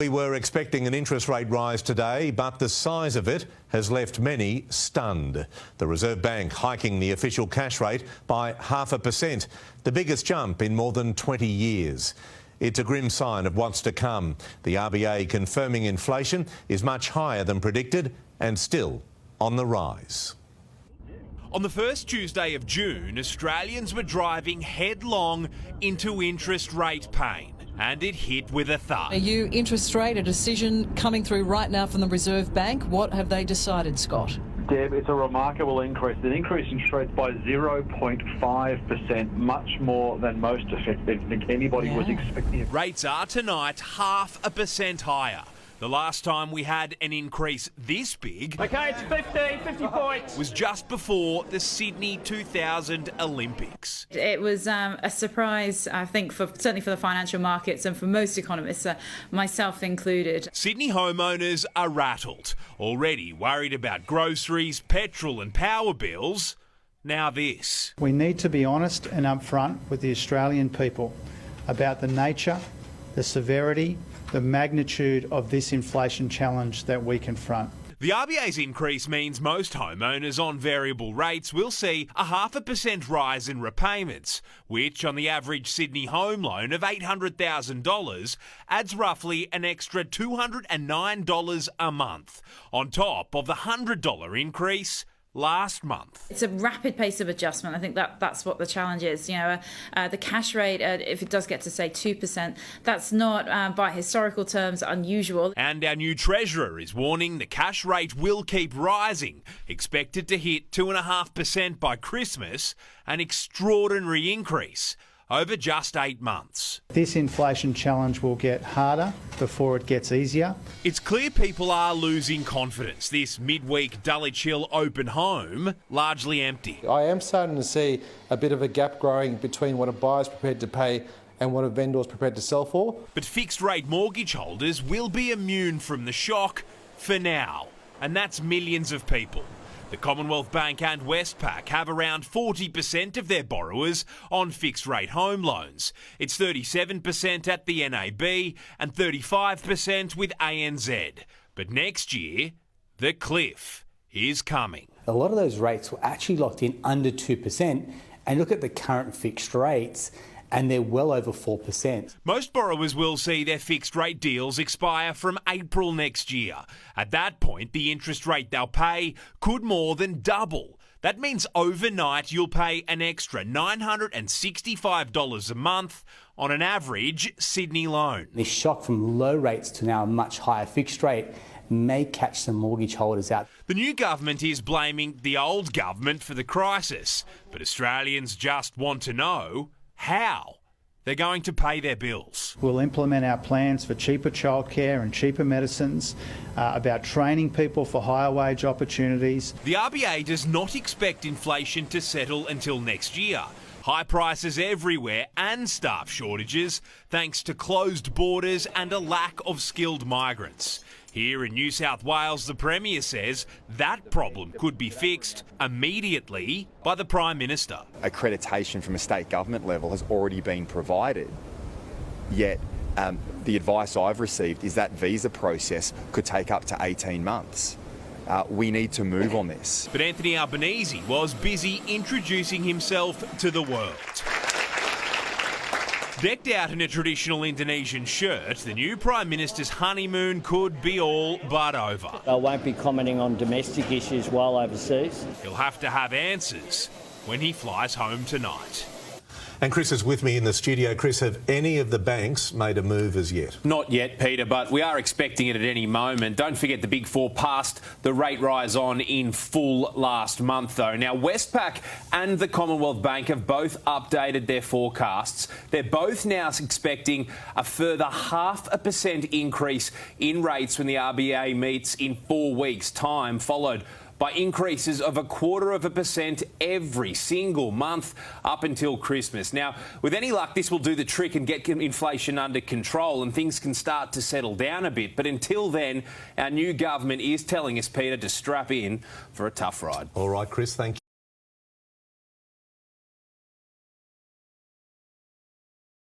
We were expecting an interest rate rise today, but the size of it has left many stunned. The Reserve Bank hiking the official cash rate by 0.5%, the biggest jump in more than 20 years. It's a grim sign of what's to come. The RBA confirming inflation is much higher than predicted and still on the rise. On the first Tuesday of June, Australians were driving headlong into interest rate pain, and it hit with a thud. A new interest rate, a decision coming through right now from the Reserve Bank. What have they decided, Scott? Deb, it's a remarkable increase. An increase in interest rates by 0.5%, much more than most effective than anybody was expecting. Rates are tonight 0.5% higher. The last time we had an increase this big, okay, it's 50 points, was just before the Sydney 2000 Olympics. It was a surprise, I think, certainly for the financial markets and for most economists, myself included. Sydney homeowners are rattled, already worried about groceries, petrol and power bills. Now this. We need to be honest and upfront with the Australian people about the nature, the severity, the magnitude of this inflation challenge that we confront. The RBA's increase means most homeowners on variable rates will see a 0.5% rise in repayments, which on the average Sydney home loan of $800,000 adds roughly an extra $209 a month, on top of the $100 increase last month. It's a rapid pace of adjustment. I think that's what the challenge is. You know, the cash rate, if it does get to say 2%, that's not by historical terms unusual. And our new Treasurer is warning the cash rate will keep rising, expected to hit 2.5% by Christmas, an extraordinary increase over just 8 months. This inflation challenge will get harder before it gets easier. It's clear people are losing confidence. This midweek Dulwich Hill open home largely empty. I am starting to see a bit of a gap growing between what a buyer's prepared to pay and what a vendor's prepared to sell for. But fixed rate mortgage holders will be immune from the shock for now, and that's millions of people. The Commonwealth Bank and Westpac have around 40% of their borrowers on fixed-rate home loans. It's 37% at the NAB and 35% with ANZ. But next year, the cliff is coming. A lot of those rates were actually locked in under 2%, and look at the current fixed rates, and they're well over 4%. Most borrowers will see their fixed-rate deals expire from April next year. At that point, the interest rate they'll pay could more than double. That means overnight you'll pay an extra $965 a month on an average Sydney loan. This shock from low rates to now a much higher fixed rate may catch some mortgage holders out. The new government is blaming the old government for the crisis, but Australians just want to know how they're going to pay their bills. We'll implement our plans for cheaper childcare and cheaper medicines, about training people for higher wage opportunities. The RBA does not expect inflation to settle until next year. High prices everywhere and staff shortages thanks to closed borders and a lack of skilled migrants. Here in New South Wales, the Premier says that problem could be fixed immediately by the Prime Minister. Accreditation from a state government level has already been provided, yet the advice I've received is that visa process could take up to 18 months. We need to move on this. But Anthony Albanese was busy introducing himself to the world. Decked out in a traditional Indonesian shirt, the new Prime Minister's honeymoon could be all but over. I won't be commenting on domestic issues while overseas. He'll have to have answers when he flies home tonight. And Chris is with me in the studio. Chris, have any of the banks made a move as yet? Not yet, Peter, but we are expecting it at any moment. Don't forget the Big Four passed the rate rise on in full last month, though. Now, Westpac and the Commonwealth Bank have both updated their forecasts. They're both now expecting a further 0.5% increase in rates when the RBA meets in 4 weeks' time, followed by increases of 0.25% every single month up until Christmas. Now, with any luck, this will do the trick and get inflation under control and things can start to settle down a bit. But until then, our new government is telling us, Peter, to strap in for a tough ride. All right, Chris, thank you.